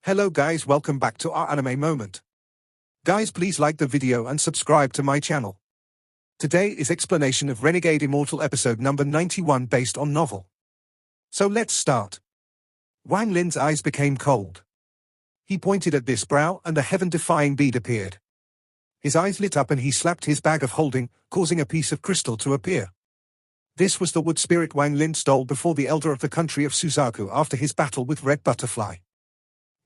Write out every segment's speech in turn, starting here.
Hello guys, welcome back to our anime moment. Guys, please like the video and subscribe to my channel. Today is explanation of Renegade Immortal episode number 91 based on novel. So let's start. Wang Lin's eyes became cold. He pointed at this brow and a heaven-defying bead appeared. His eyes lit up and he slapped his bag of holding, causing a piece of crystal to appear. This was the wood spirit Wang Lin stole before the elder of the country of Suzaku after his battle with Red Butterfly.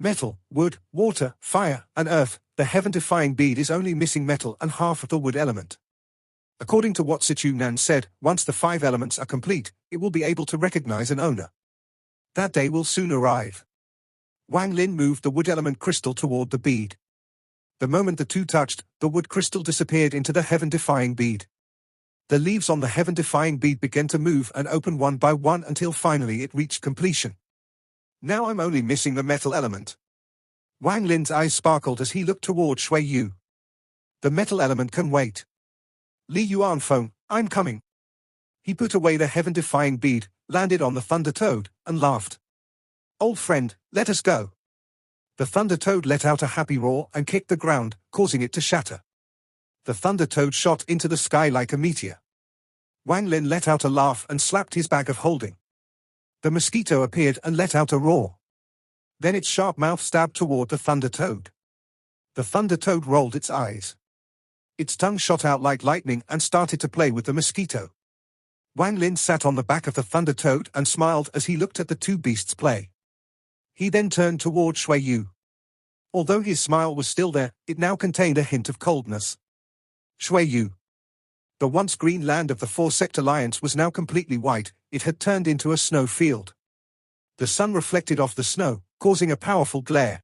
Metal, wood, water, fire, and earth, the heaven-defying bead is only missing metal and half of the wood element. According to what Situ Nan said, once the 5 elements are complete, it will be able to recognize an owner. That day will soon arrive. Wang Lin moved the wood element crystal toward the bead. The moment the two touched, the wood crystal disappeared into the heaven-defying bead. The leaves on the heaven-defying bead began to move and open one by one until finally it reached completion. Now I'm only missing the metal element. Wang Lin's eyes sparkled as he looked toward Shui Yu. The metal element can wait. Li Yuan Feng, I'm coming. He put away the heaven-defying bead, landed on the Thunder Toad, and laughed. Old friend, let us go. The Thunder Toad let out a happy roar and kicked the ground, causing it to shatter. The Thunder Toad shot into the sky like a meteor. Wang Lin let out a laugh and slapped his bag of holding. The mosquito appeared and let out a roar. Then its sharp mouth stabbed toward the Thunder Toad. The Thunder Toad rolled its eyes. Its tongue shot out like lightning and started to play with the mosquito. Wang Lin sat on the back of the Thunder Toad and smiled as he looked at the two beasts play. He then turned toward Shui Yu. Although his smile was still there, it now contained a hint of coldness. Shui Yu. The once green land of the Four-Sect Alliance was now completely white. It had turned into a snow field. The sun reflected off the snow, causing a powerful glare.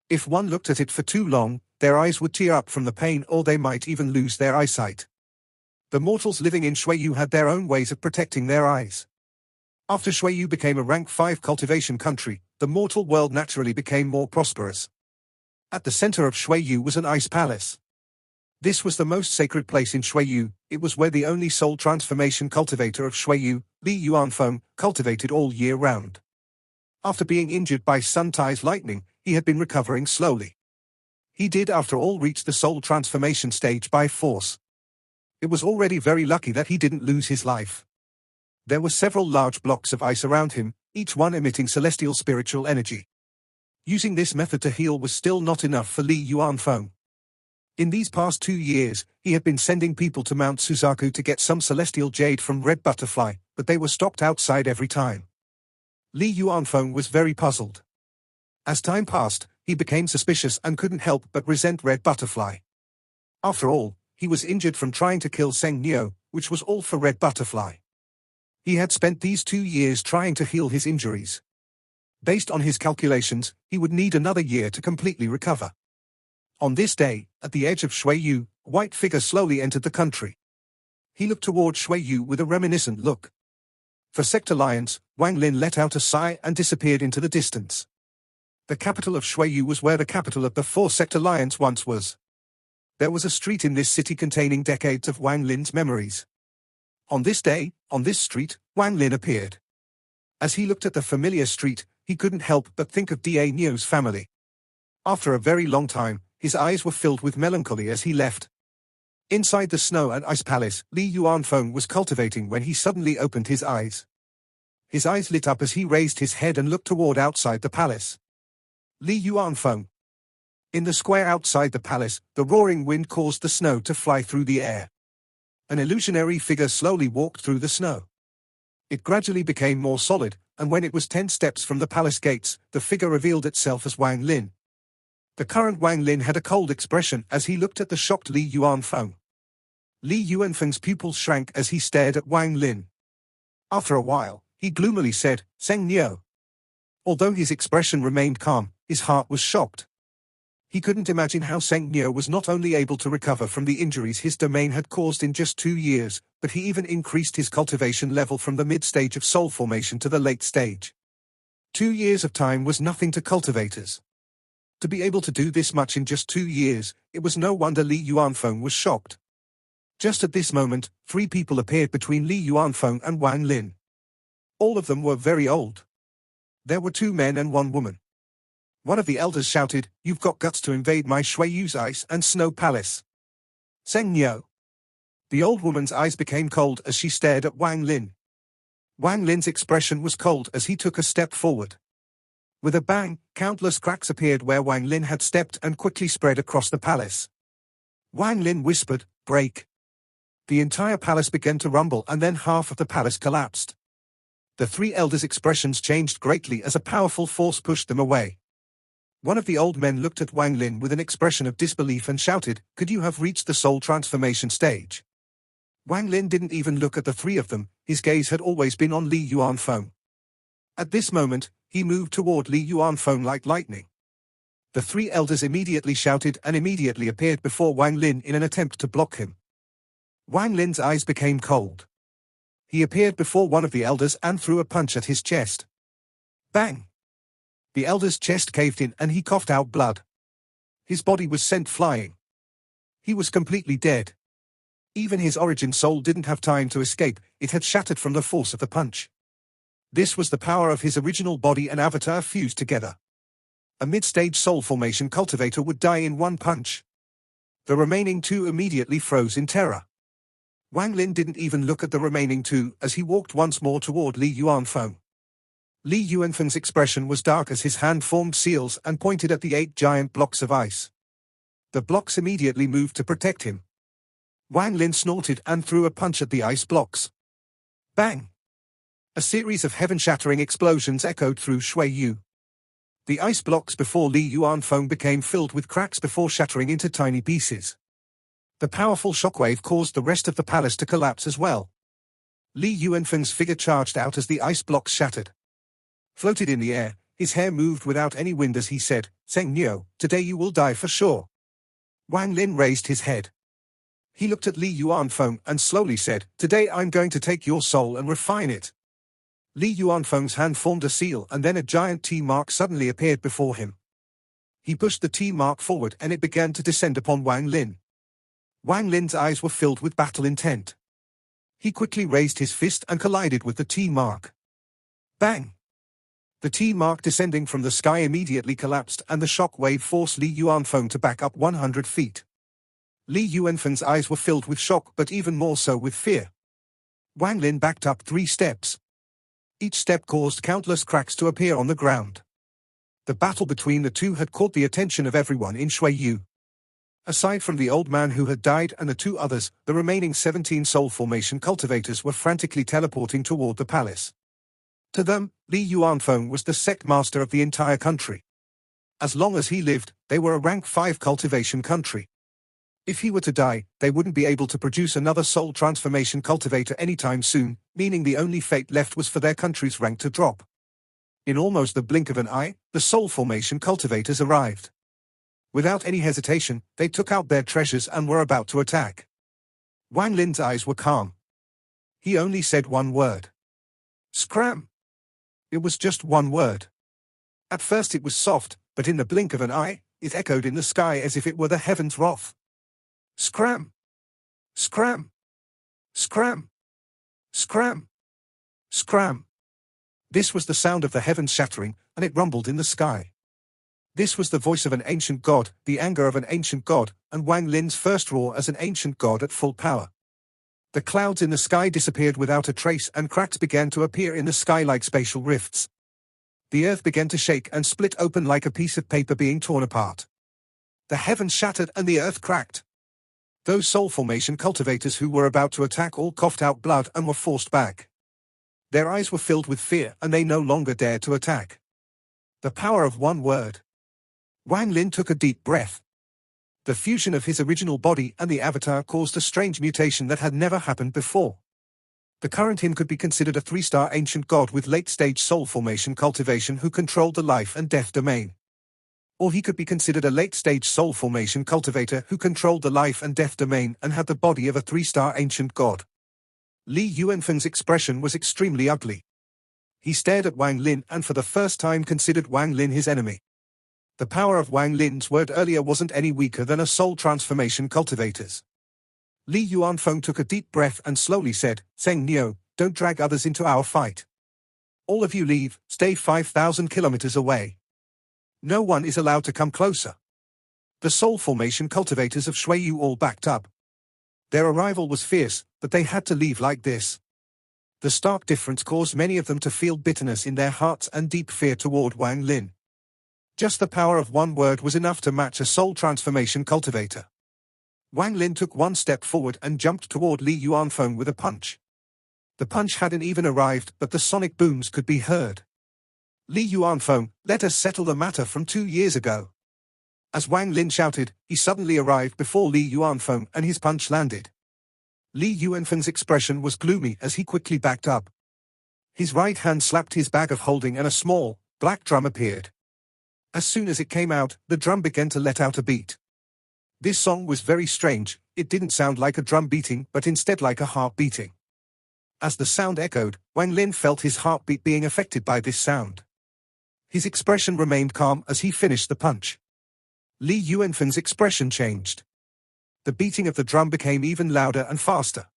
If one looked at it for too long, their eyes would tear up from the pain or they might even lose their eyesight. The mortals living in Shui Yu had their own ways of protecting their eyes. After Shui Yu became a rank 5 cultivation country, the mortal world naturally became more prosperous. At the center of Shui Yu was an ice palace. This was the most sacred place in Shui Yu. It was where the only soul transformation cultivator of Shui Yu, Li Yuan Feng, cultivated all year round. After being injured by Sun Tai's lightning, he had been recovering slowly. He did after all reach the soul transformation stage by force. It was already very lucky that he didn't lose his life. There were several large blocks of ice around him, each one emitting celestial spiritual energy. Using this method to heal was still not enough for Li Yuan Feng. In these past 2 years, he had been sending people to Mount Suzaku to get some celestial jade from Red Butterfly, but they were stopped outside every time. Li Yuan Feng was very puzzled. As time passed, he became suspicious and couldn't help but resent Red Butterfly. After all, he was injured from trying to kill Seng Neo, which was all for Red Butterfly. He had spent these 2 years trying to heal his injuries. Based on his calculations, he would need another year to completely recover. On this day, at the edge of Shui Yu, a white figure slowly entered the country. He looked toward Shui Yu with a reminiscent look. For Sect Alliance, Wang Lin let out a sigh and disappeared into the distance. The capital of Shui Yu was where the capital of the Four-Sect Alliance once was. There was a street in this city containing decades of Wang Lin's memories. On this day, on this street, Wang Lin appeared. As he looked at the familiar street, he couldn't help but think of Da Neo's family. After a very long time, his eyes were filled with melancholy as he left. Inside the Snow and Ice Palace, Li Yuan Feng was cultivating when he suddenly opened his eyes. His eyes lit up as he raised his head and looked toward outside the palace. Li Yuan Feng. In the square outside the palace, the roaring wind caused the snow to fly through the air. An illusionary figure slowly walked through the snow. It gradually became more solid, and when it was 10 steps from the palace gates, the figure revealed itself as Wang Lin. The current Wang Lin had a cold expression as he looked at the shocked Li Yuan Feng. Li Yuan Feng's pupils shrank as he stared at Wang Lin. After a while, he gloomily said, Seng Neo. Although his expression remained calm, his heart was shocked. He couldn't imagine how Seng Neo was not only able to recover from the injuries his domain had caused in just 2 years, but he even increased his cultivation level from the mid-stage of soul formation to the late stage. 2 years of time was nothing to cultivators. To be able to do this much in just 2 years, it was no wonder Li Yuan Feng was shocked. Just at this moment, 3 people appeared between Li Yuan Feng and Wang Lin. All of them were very old. There were 2 men and 1 woman. One of the elders shouted, "You've got guts to invade my Shuiyu's ice and snow palace." Zheng Niu. The old woman's eyes became cold as she stared at Wang Lin. Wang Lin's expression was cold as he took a step forward. With a bang, countless cracks appeared where Wang Lin had stepped and quickly spread across the palace. Wang Lin whispered, "Break." The entire palace began to rumble and then half of the palace collapsed. The three elders' expressions changed greatly as a powerful force pushed them away. One of the old men looked at Wang Lin with an expression of disbelief and shouted, "Could you have reached the soul transformation stage?" Wang Lin didn't even look at the three of them, his gaze had always been on Li Yuanfeng. At this moment, he moved toward Li Yuanfeng like lightning. The three elders immediately shouted and immediately appeared before Wang Lin in an attempt to block him. Wang Lin's eyes became cold. He appeared before one of the elders and threw a punch at his chest. Bang! The elder's chest caved in and he coughed out blood. His body was sent flying. He was completely dead. Even his origin soul didn't have time to escape, it had shattered from the force of the punch. This was the power of his original body and avatar fused together. A mid-stage soul formation cultivator would die in one punch. The remaining two immediately froze in terror. Wang Lin didn't even look at the remaining two as he walked once more toward Li Yuanfeng. Li Yuanfeng's expression was dark as his hand formed seals and pointed at the 8 giant blocks of ice. The blocks immediately moved to protect him. Wang Lin snorted and threw a punch at the ice blocks. Bang! A series of heaven-shattering explosions echoed through Shuiyu. The ice blocks before Li Yuanfeng became filled with cracks before shattering into tiny pieces. The powerful shockwave caused the rest of the palace to collapse as well. Li Yuanfeng's figure charged out as the ice blocks shattered. Floated in the air, his hair moved without any wind as he said, "Zheng Niu, today you will die for sure." Wang Lin raised his head. He looked at Li Yuanfeng and slowly said, "Today I'm going to take your soul and refine it." Li Yuanfeng's hand formed a seal and then a giant T mark suddenly appeared before him. He pushed the T mark forward and it began to descend upon Wang Lin. Wang Lin's eyes were filled with battle intent. He quickly raised his fist and collided with the T mark. Bang! The T mark descending from the sky immediately collapsed and the shock wave forced Li Yuanfeng to back up 100 feet. Li Yuanfeng's eyes were filled with shock but even more so with fear. Wang Lin backed up 3 steps. Each step caused countless cracks to appear on the ground. The battle between the two had caught the attention of everyone in Shuiyu. Aside from the old man who had died and the 2 others, the remaining 17 soul formation cultivators were frantically teleporting toward the palace. To them, Li Yuanfeng was the sect master of the entire country. As long as he lived, they were a rank 5 cultivation country. If he were to die, they wouldn't be able to produce another soul transformation cultivator anytime soon, meaning the only fate left was for their country's rank to drop. In almost the blink of an eye, the soul formation cultivators arrived. Without any hesitation, they took out their treasures and were about to attack. Wang Lin's eyes were calm. He only said one word. Scram! It was just one word. At first it was soft, but in the blink of an eye, it echoed in the sky as if it were the heavens' wrath. Scram! Scram! Scram! Scram! Scram! This was the sound of the heavens shattering, and it rumbled in the sky. This was the voice of an ancient god, the anger of an ancient god, and Wang Lin's first roar as an ancient god at full power. The clouds in the sky disappeared without a trace and cracks began to appear in the sky like spatial rifts. The earth began to shake and split open like a piece of paper being torn apart. The heavens shattered and the earth cracked. Those soul formation cultivators who were about to attack all coughed out blood and were forced back. Their eyes were filled with fear and they no longer dared to attack. The power of one word. Wang Lin took a deep breath. The fusion of his original body and the avatar caused a strange mutation that had never happened before. The current him could be considered a 3-star ancient god with late-stage soul formation cultivation who controlled the life and death domain. Or he could be considered a late-stage soul formation cultivator who controlled the life and death domain and had the body of a 3-star ancient god. Li Yuanfeng's expression was extremely ugly. He stared at Wang Lin and for the first time considered Wang Lin his enemy. The power of Wang Lin's word earlier wasn't any weaker than a soul transformation cultivator's. Li Yuanfeng took a deep breath and slowly said, "Zheng Niu, don't drag others into our fight. All of you leave, stay 5,000 kilometers away." No one is allowed to come closer. The soul formation cultivators of Shuiyu all backed up. Their arrival was fierce, but they had to leave like this. The stark difference caused many of them to feel bitterness in their hearts and deep fear toward Wang Lin. Just the power of one word was enough to match a soul transformation cultivator. Wang Lin took one step forward and jumped toward Li Yuanfeng with a punch. The punch hadn't even arrived, but the sonic booms could be heard. Li Yuanfeng, let us settle the matter from 2 years ago. As Wang Lin shouted, he suddenly arrived before Li Yuanfeng and his punch landed. Li Yuanfeng's expression was gloomy as he quickly backed up. His right hand slapped his bag of holding and a small, black drum appeared. As soon as it came out, the drum began to let out a beat. This song was very strange. It didn't sound like a drum beating but instead like a heart beating. As the sound echoed, Wang Lin felt his heartbeat being affected by this sound. His expression remained calm as he finished the punch. Li Yuanfeng's expression changed. The beating of the drum became even louder and faster.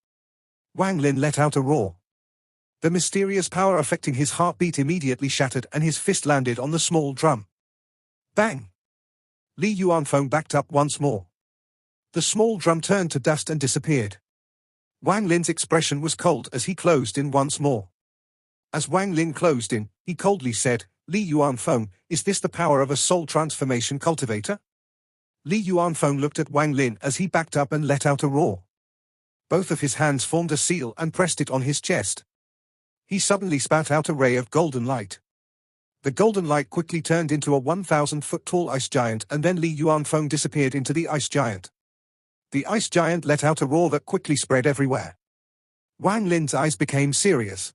Wang Lin let out a roar. The mysterious power affecting his heartbeat immediately shattered and his fist landed on the small drum. Bang! Li Yuanfeng backed up once more. The small drum turned to dust and disappeared. Wang Lin's expression was cold as he closed in once more. As Wang Lin closed in, he coldly said, Li Yuanfeng, is this the power of a soul transformation cultivator? Li Yuanfeng looked at Wang Lin as he backed up and let out a roar. Both of his hands formed a seal and pressed it on his chest. He suddenly spat out a ray of golden light. The golden light quickly turned into a 1,000-foot-tall ice giant and then Li Yuanfeng disappeared into the ice giant. The ice giant let out a roar that quickly spread everywhere. Wang Lin's eyes became serious.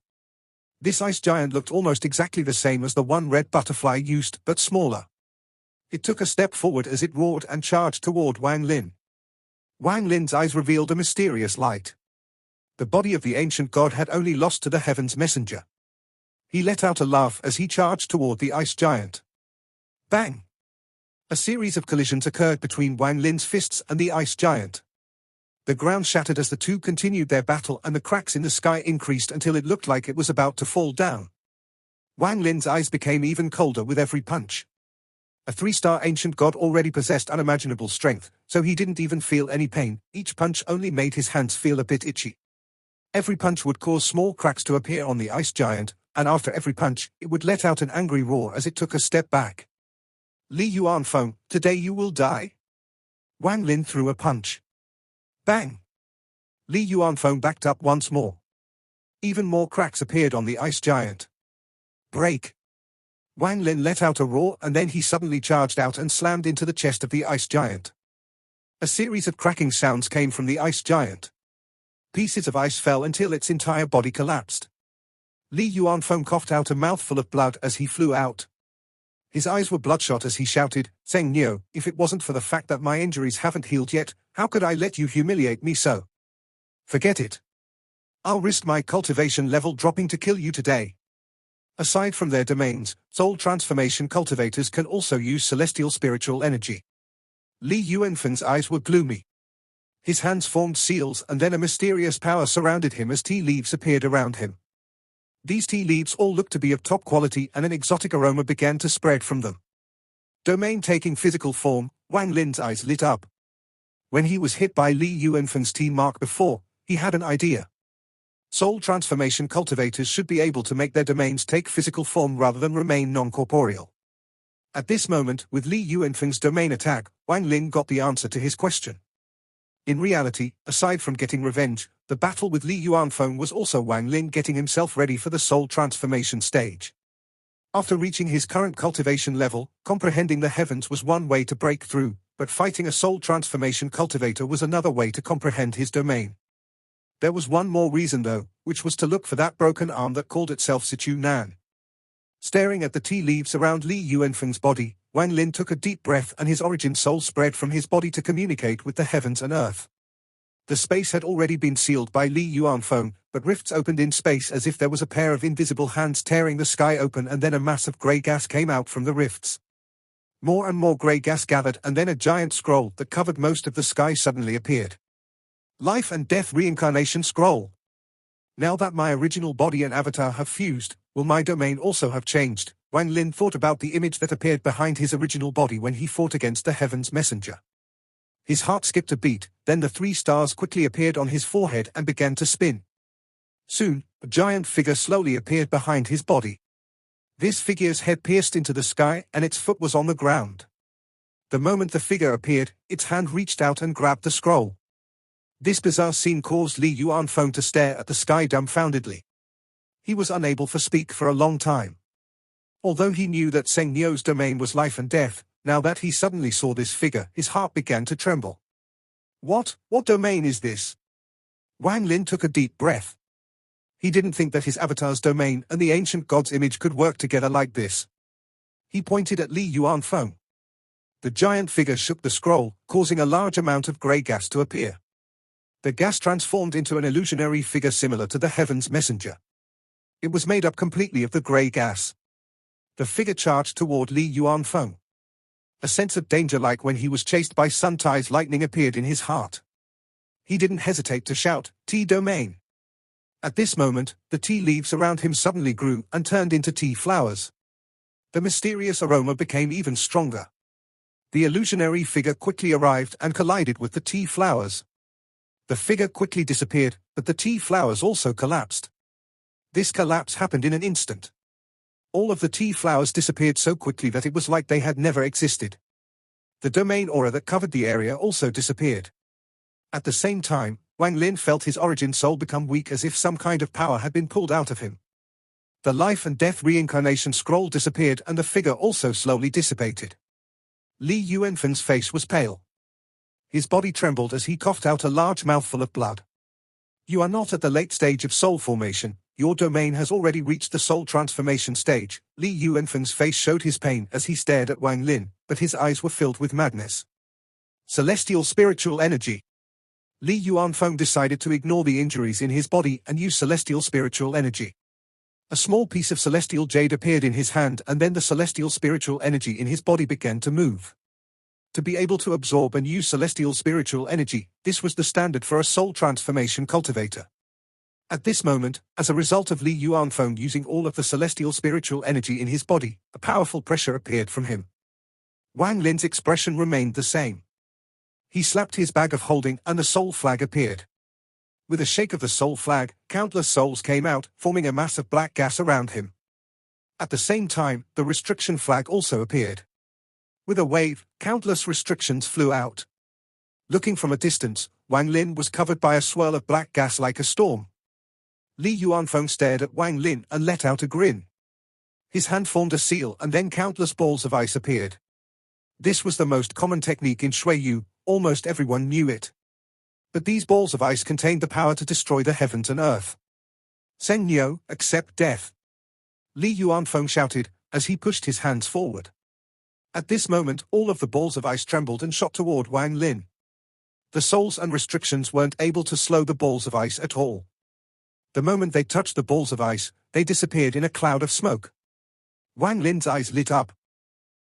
This ice giant looked almost exactly the same as the one red butterfly used, but smaller. It took a step forward as it roared and charged toward Wang Lin. Wang Lin's eyes revealed a mysterious light. The body of the ancient god had only lost to the heaven's messenger. He let out a laugh as he charged toward the ice giant. Bang! A series of collisions occurred between Wang Lin's fists and the ice giant. The ground shattered as the two continued their battle and the cracks in the sky increased until it looked like it was about to fall down. Wang Lin's eyes became even colder with every punch. A 3-star ancient god already possessed unimaginable strength, so he didn't even feel any pain. Each punch only made his hands feel a bit itchy. Every punch would cause small cracks to appear on the ice giant, and after every punch, it would let out an angry roar as it took a step back. Li Yuanfeng, today you will die. Wang Lin threw a punch. Bang! Li Yuanfeng backed up once more. Even more cracks appeared on the ice giant. Break! Wang Lin let out a roar and then he suddenly charged out and slammed into the chest of the ice giant. A series of cracking sounds came from the ice giant. Pieces of ice fell until its entire body collapsed. Li Yuanfeng coughed out a mouthful of blood as he flew out. His eyes were bloodshot as he shouted, Zheng Niu, if it wasn't for the fact that my injuries haven't healed yet, how could I let you humiliate me so? Forget it. I'll risk my cultivation level dropping to kill you today. Aside from their domains, soul transformation cultivators can also use celestial spiritual energy. Li Yuanfeng's eyes were gloomy. His hands formed seals and then a mysterious power surrounded him as tea leaves appeared around him. These tea leaves all looked to be of top quality and an exotic aroma began to spread from them. Domain taking physical form, Wang Lin's eyes lit up. When he was hit by Li Yuanfeng's tea mark before, he had an idea. Soul transformation cultivators should be able to make their domains take physical form rather than remain non-corporeal. At this moment, with Li Yuanfeng's domain attack, Wang Lin got the answer to his question. In reality, aside from getting revenge, the battle with Li Yuanfeng was also Wang Lin getting himself ready for the soul transformation stage. After reaching his current cultivation level, comprehending the heavens was one way to break through, but fighting a soul transformation cultivator was another way to comprehend his domain. There was one more reason though, which was to look for that broken arm that called itself Situ Nan. Staring at the tea leaves around Li Yuanfeng's body, Wang Lin took a deep breath and his origin soul spread from his body to communicate with the heavens and earth. The space had already been sealed by Li Yuanfeng, but rifts opened in space as if there was a pair of invisible hands tearing the sky open and then a mass of grey gas came out from the rifts. More and more grey gas gathered and then a giant scroll that covered most of the sky suddenly appeared. Life and Death Reincarnation Scroll. Now that my original body and avatar have fused, will my domain also have changed? Wang Lin thought about the image that appeared behind his original body when he fought against the Heaven's Messenger. His heart skipped a beat, then the 3 stars quickly appeared on his forehead and began to spin. Soon, a giant figure slowly appeared behind his body. This figure's head pierced into the sky and its foot was on the ground. The moment the figure appeared, its hand reached out and grabbed the scroll. This bizarre scene caused Li Yuanfeng to stare at the sky dumbfoundedly. He was unable to speak for a long time. Although he knew that Zheng Niu's domain was life and death, now that he suddenly saw this figure, his heart began to tremble. What domain is this? Wang Lin took a deep breath. He didn't think that his avatar's domain and the ancient god's image could work together like this. He pointed at Li Yuanfeng. The giant figure shook the scroll, causing a large amount of grey gas to appear. The gas transformed into an illusionary figure similar to the Heaven's Messenger. It was made up completely of the grey gas. The figure charged toward Li Yuanfeng. A sense of danger like when he was chased by Sun Tai's lightning appeared in his heart. He didn't hesitate to shout, "Tea domain!" At this moment, the tea leaves around him suddenly grew and turned into tea flowers. The mysterious aroma became even stronger. The illusionary figure quickly arrived and collided with the tea flowers. The figure quickly disappeared, but the tea flowers also collapsed. This collapse happened in an instant. All of the tea flowers disappeared so quickly that it was like they had never existed. The domain aura that covered the area also disappeared. At the same time, Wang Lin felt his origin soul become weak as if some kind of power had been pulled out of him. The life and death reincarnation scroll disappeared and the figure also slowly dissipated. Li Yuanfeng's face was pale. His body trembled as he coughed out a large mouthful of blood. You are not at the late stage of soul formation. Your domain has already reached the soul transformation stage. Li Yuanfeng's face showed his pain as he stared at Wang Lin, but his eyes were filled with madness. Celestial spiritual energy. Li Yuanfeng decided to ignore the injuries in his body and use celestial spiritual energy. A small piece of celestial jade appeared in his hand and then the celestial spiritual energy in his body began to move. To be able to absorb and use celestial spiritual energy, this was the standard for a soul transformation cultivator. At this moment, as a result of Li Yuanfeng using all of the celestial spiritual energy in his body, a powerful pressure appeared from him. Wang Lin's expression remained the same. He slapped his bag of holding and the soul flag appeared. With a shake of the soul flag, countless souls came out, forming a mass of black gas around him. At the same time, the restriction flag also appeared. With a wave, countless restrictions flew out. Looking from a distance, Wang Lin was covered by a swirl of black gas like a storm. Li Yuanfeng stared at Wang Lin and let out a grin. His hand formed a seal and then countless balls of ice appeared. This was the most common technique in Shuiyu, almost everyone knew it. But these balls of ice contained the power to destroy the heavens and earth. Zheng Niu, accept death. Li Yuanfeng shouted, as he pushed his hands forward. At this moment, all of the balls of ice trembled and shot toward Wang Lin. The souls and restrictions weren't able to slow the balls of ice at all. The moment they touched the balls of ice, they disappeared in a cloud of smoke. Wang Lin's eyes lit up.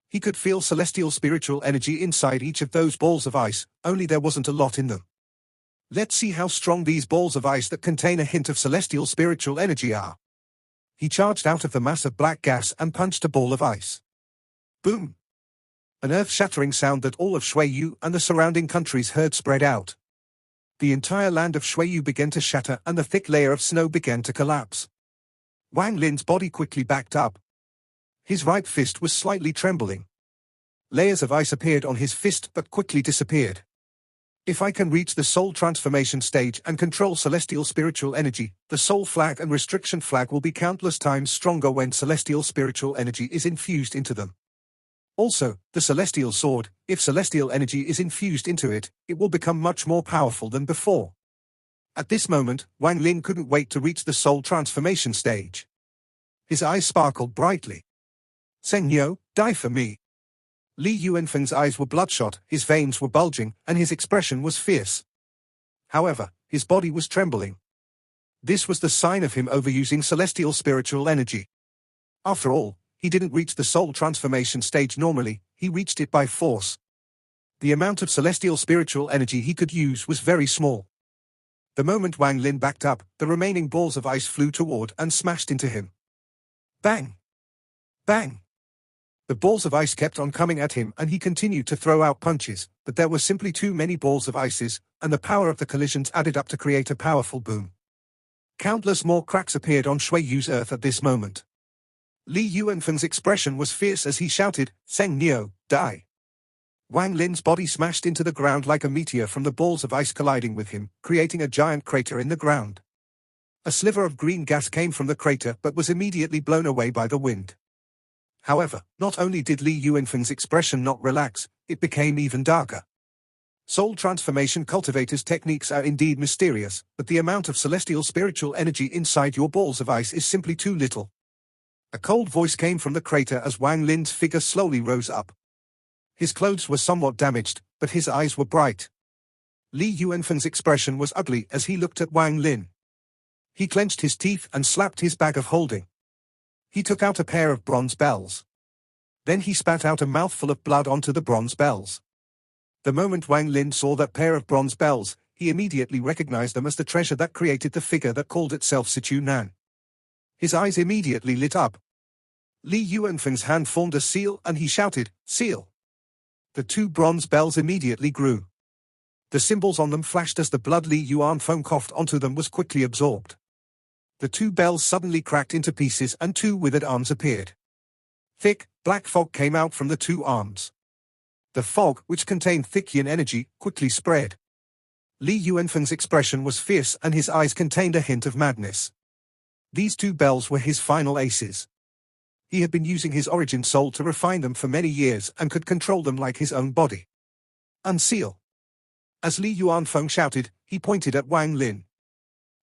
He could feel celestial spiritual energy inside each of those balls of ice, only there wasn't a lot in them. Let's see how strong these balls of ice that contain a hint of celestial spiritual energy are. He charged out of the mass of black gas and punched a ball of ice. Boom! An earth-shattering sound that all of Shuiyu and the surrounding countries heard spread out. The entire land of Shuiyu began to shatter and the thick layer of snow began to collapse. Wang Lin's body quickly backed up. His right fist was slightly trembling. Layers of ice appeared on his fist but quickly disappeared. If I can reach the soul transformation stage and control celestial spiritual energy, the soul flag and restriction flag will be countless times stronger when celestial spiritual energy is infused into them. Also, the celestial sword, if celestial energy is infused into it, it will become much more powerful than before. At this moment, Wang Lin couldn't wait to reach the soul transformation stage. His eyes sparkled brightly. Zheng Niu, die for me. Li Yuanfeng's eyes were bloodshot, his veins were bulging, and his expression was fierce. However, his body was trembling. This was the sign of him overusing celestial spiritual energy. After all, he didn't reach the soul transformation stage normally, he reached it by force. The amount of celestial spiritual energy he could use was very small. The moment Wang Lin backed up, the remaining balls of ice flew toward and smashed into him. Bang! Bang! The balls of ice kept on coming at him and he continued to throw out punches, but there were simply too many balls of ices, and the power of the collisions added up to create a powerful boom. Countless more cracks appeared on Shui Yu's earth at this moment. Li Yuanfeng's expression was fierce as he shouted, "Seng Niu, die!" Wang Lin's body smashed into the ground like a meteor from the balls of ice colliding with him, creating a giant crater in the ground. A sliver of green gas came from the crater but was immediately blown away by the wind. However, not only did Li Yuanfeng's expression not relax, it became even darker. Soul transformation cultivators' techniques are indeed mysterious, but the amount of celestial spiritual energy inside your balls of ice is simply too little. A cold voice came from the crater as Wang Lin's figure slowly rose up. His clothes were somewhat damaged, but his eyes were bright. Li Yuanfeng's expression was ugly as he looked at Wang Lin. He clenched his teeth and slapped his bag of holding. He took out a pair of bronze bells. Then he spat out a mouthful of blood onto the bronze bells. The moment Wang Lin saw that pair of bronze bells, he immediately recognized them as the treasure that created the figure that called itself Situ Nan. His eyes immediately lit up. Li Yuanfeng's hand formed a seal and he shouted, "Seal!" The two bronze bells immediately grew. The symbols on them flashed as the blood Li Yuanfeng coughed onto them was quickly absorbed. The two bells suddenly cracked into pieces and two withered arms appeared. Thick, black fog came out from the two arms. The fog, which contained thick yin energy, quickly spread. Li Yuanfeng's expression was fierce and his eyes contained a hint of madness. These two bells were his final aces. He had been using his origin soul to refine them for many years and could control them like his own body. Unseal! As Li Yuanfeng shouted, he pointed at Wang Lin.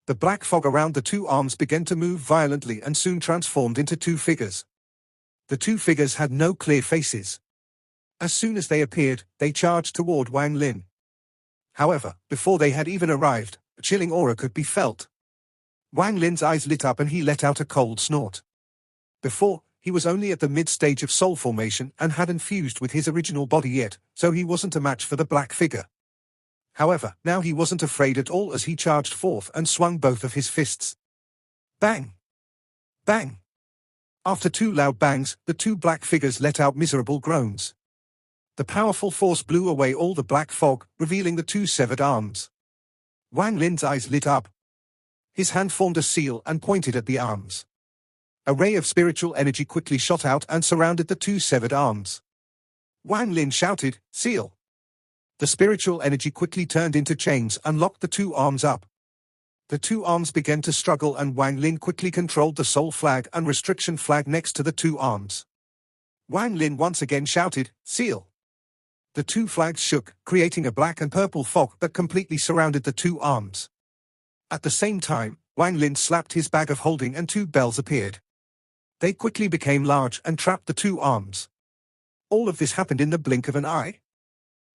The black fog around the two arms began to move violently and soon transformed into two figures. The two figures had no clear faces. As soon as they appeared, they charged toward Wang Lin. However, before they had even arrived, a chilling aura could be felt. Wang Lin's eyes lit up and he let out a cold snort. Before, he was only at the mid-stage of soul formation and hadn't fused with his original body yet, so he wasn't a match for the black figure. However, now he wasn't afraid at all as he charged forth and swung both of his fists. Bang! Bang! After two loud bangs, the two black figures let out miserable groans. The powerful force blew away all the black fog, revealing the two severed arms. Wang Lin's eyes lit up. His hand formed a seal and pointed at the arms. A ray of spiritual energy quickly shot out and surrounded the two severed arms. Wang Lin shouted, "Seal!" The spiritual energy quickly turned into chains and locked the two arms up. The two arms began to struggle and Wang Lin quickly controlled the soul flag and restriction flag next to the two arms. Wang Lin once again shouted, "Seal!" The two flags shook, creating a black and purple fog that completely surrounded the two arms. At the same time, Wang Lin slapped his bag of holding and two bells appeared. They quickly became large and trapped the two arms. All of this happened in the blink of an eye.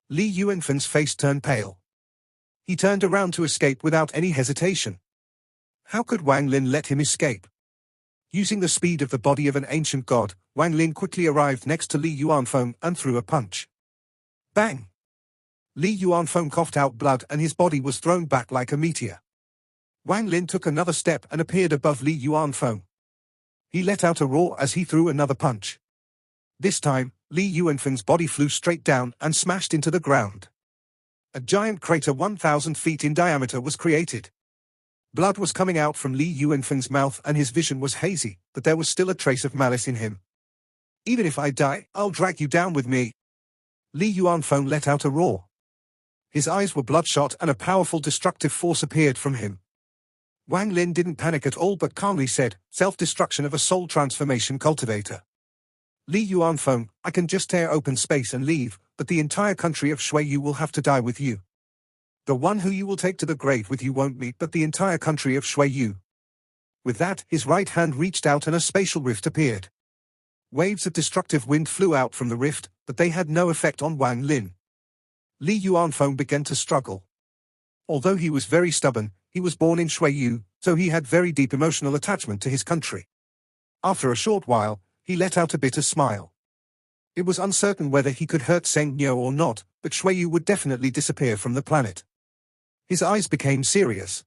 Li Yuanfeng's face turned pale. He turned around to escape without any hesitation. How could Wang Lin let him escape? Using the speed of the body of an ancient god, Wang Lin quickly arrived next to Li Yuanfeng and threw a punch. Bang! Li Yuanfeng coughed out blood and his body was thrown back like a meteor. Wang Lin took another step and appeared above Li Yuanfeng. He let out a roar as he threw another punch. This time, Li Yuanfeng's body flew straight down and smashed into the ground. A giant crater 1,000 feet in diameter was created. Blood was coming out from Li Yuanfeng's mouth and his vision was hazy, but there was still a trace of malice in him. "Even if I die, I'll drag you down with me." Li Yuanfeng let out a roar. His eyes were bloodshot and a powerful destructive force appeared from him. Wang Lin didn't panic at all but calmly said, "Self-destruction of a soul transformation cultivator. Li Yuanfeng, I can just tear open space and leave, but the entire country of Shui Yu will have to die with you. The one who you will take to the grave with you won't meet but the entire country of Shui Yu." With that, his right hand reached out and a spatial rift appeared. Waves of destructive wind flew out from the rift, but they had no effect on Wang Lin. Li Yuanfeng began to struggle. Although he was very stubborn, he was born in Shui Yu, so he had very deep emotional attachment to his country. After a short while, he let out a bitter smile. It was uncertain whether he could hurt Seng Niu or not, but Shui Yu would definitely disappear from the planet. His eyes became serious.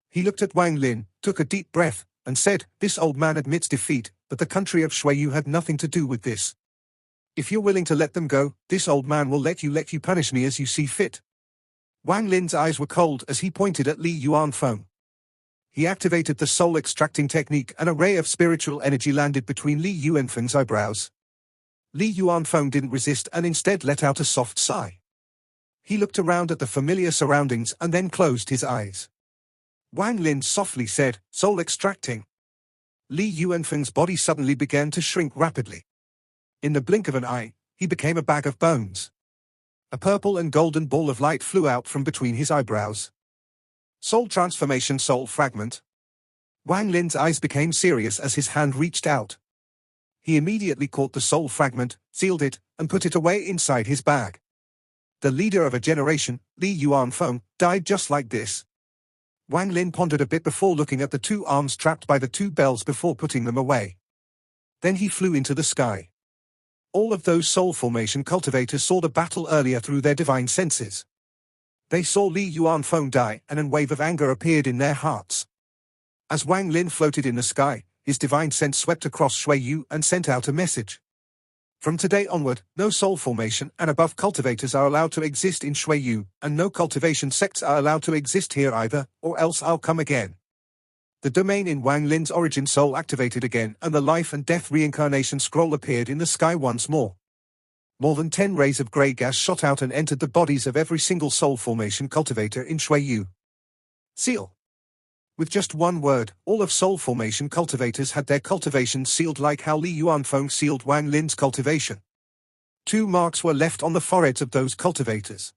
He looked at Wang Lin, took a deep breath, and said, "This old man admits defeat, but the country of Shuiyu had nothing to do with this. If you're willing to let them go, this old man will let you punish me as you see fit. Wang Lin's eyes were cold as he pointed at Li Yuanfeng. He activated the soul-extracting technique, and a ray of spiritual energy landed between Li Yuanfeng's eyebrows. Li Yuanfeng didn't resist and instead let out a soft sigh. He looked around at the familiar surroundings and then closed his eyes. Wang Lin softly said, "Soul-extracting." Li Yuanfeng's body suddenly began to shrink rapidly. In the blink of an eye, he became a bag of bones. A purple and golden ball of light flew out from between his eyebrows. Soul transformation, soul fragment. Wang Lin's eyes became serious as his hand reached out. He immediately caught the soul fragment, sealed it, and put it away inside his bag. The leader of a generation, Li Yuanfeng, died just like this. Wang Lin pondered a bit before looking at the two arms trapped by the two bells before putting them away. Then he flew into the sky. All of those soul formation cultivators saw the battle earlier through their divine senses. They saw Li Yuanfeng die, and a wave of anger appeared in their hearts. As Wang Lin floated in the sky, his divine sense swept across Shuiyu and sent out a message. From today onward, no soul formation and above cultivators are allowed to exist in Shuiyu, and no cultivation sects are allowed to exist here either, or else I'll come again. The domain in Wang Lin's origin soul activated again, and the life and death reincarnation scroll appeared in the sky once more. More than 10 rays of grey gas shot out and entered the bodies of every single soul formation cultivator in Shuiyu. Seal. With just one word, all of soul formation cultivators had their cultivation sealed, like how Li Yuanfeng sealed Wang Lin's cultivation. 2 marks were left on the foreheads of those cultivators.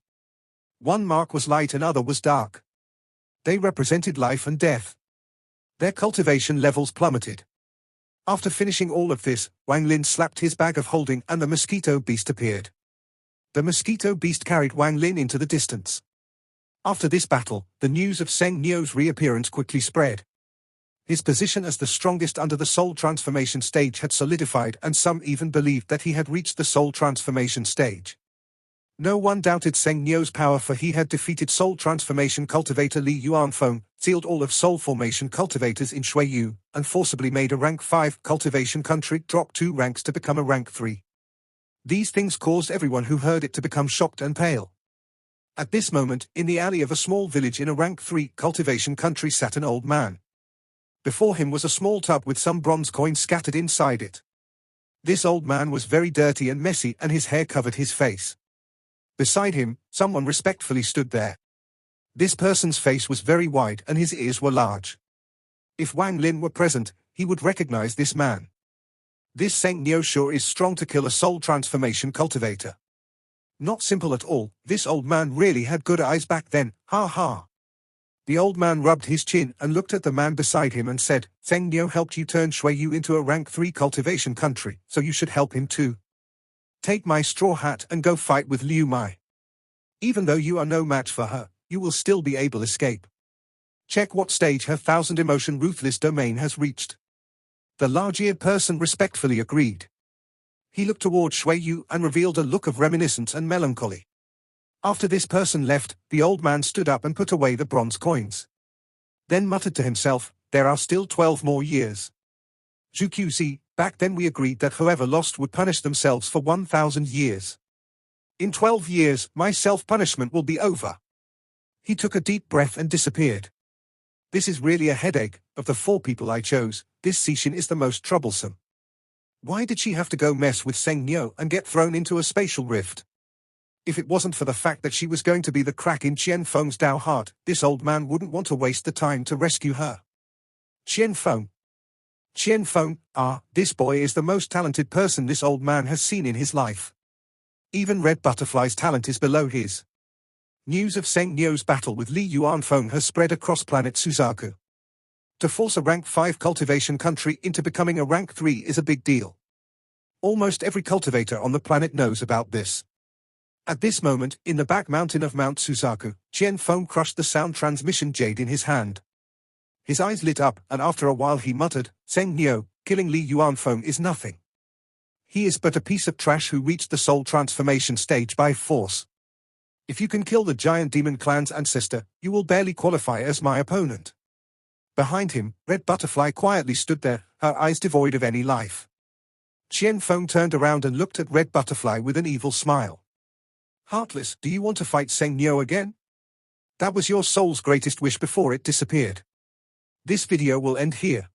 One mark was light and other was dark. They represented life and death. Their cultivation levels plummeted. After finishing all of this, Wang Lin slapped his bag of holding and the mosquito beast appeared. The mosquito beast carried Wang Lin into the distance. After this battle, the news of Seng Nio's reappearance quickly spread. His position as the strongest under the soul transformation stage had solidified, and some even believed that he had reached the soul transformation stage. No one doubted Seng Nio's power, for he had defeated soul transformation cultivator Li Yuanfeng, sealed all of soul formation cultivators in Shuiyu, and forcibly made a rank 5 cultivation country drop 2 ranks to become a rank 3. These things caused everyone who heard it to become shocked and pale. At this moment, in the alley of a small village in a rank 3 cultivation country sat an old man. Before him was a small tub with some bronze coins scattered inside it. This old man was very dirty and messy, and his hair covered his face. Beside him, someone respectfully stood there. This person's face was very wide and his ears were large. If Wang Lin were present, he would recognize this man. This Seng Nio sure is strong to kill a soul transformation cultivator. Not simple at all. This old man really had good eyes back then, ha ha. The old man rubbed his chin and looked at the man beside him and said, "Seng Nio helped you turn Shuiyu into a rank 3 cultivation country, so you should help him too. Take my straw hat and go fight with Liu Mai. Even though you are no match for her, you will still be able to escape. Check what stage her 1000 emotion ruthless domain has reached." The large-eared person respectfully agreed. He looked toward Shuiyu and revealed a look of reminiscence and melancholy. After this person left, the old man stood up and put away the bronze coins. Then muttered to himself, "There are still 12 more years. Zhuqzi, back then we agreed that whoever lost would punish themselves for 1000 years. In 12 years, my self-punishment will be over." He took a deep breath and disappeared. This is really a headache. Of the 4 people I chose, this Cixin is the most troublesome. Why did she have to go mess with Seng Nio and get thrown into a spatial rift? If it wasn't for the fact that she was going to be the crack in Qian Feng's Dao heart, this old man wouldn't want to waste the time to rescue her. Qian Feng. Qian Feng, this boy is the most talented person this old man has seen in his life. Even Red Butterfly's talent is below his. News of Seng Nio's battle with Li Yuanfeng has spread across planet Suzaku. To force a rank 5 cultivation country into becoming a rank 3 is a big deal. Almost every cultivator on the planet knows about this. At this moment, in the back mountain of Mount Suzaku, Qian Feng crushed the sound transmission jade in his hand. His eyes lit up, and after a while he muttered, "Seng Nio, killing Li Yuanfeng is nothing. He is but a piece of trash who reached the soul transformation stage by force. If you can kill the giant demon clan's ancestor, you will barely qualify as my opponent. Behind him, Red Butterfly quietly stood there, her eyes devoid of any life. Qian Feng turned around and looked at Red Butterfly with an evil smile. Heartless, do you want to fight Seng Nyo again? That was your soul's greatest wish before it disappeared. This video will end here.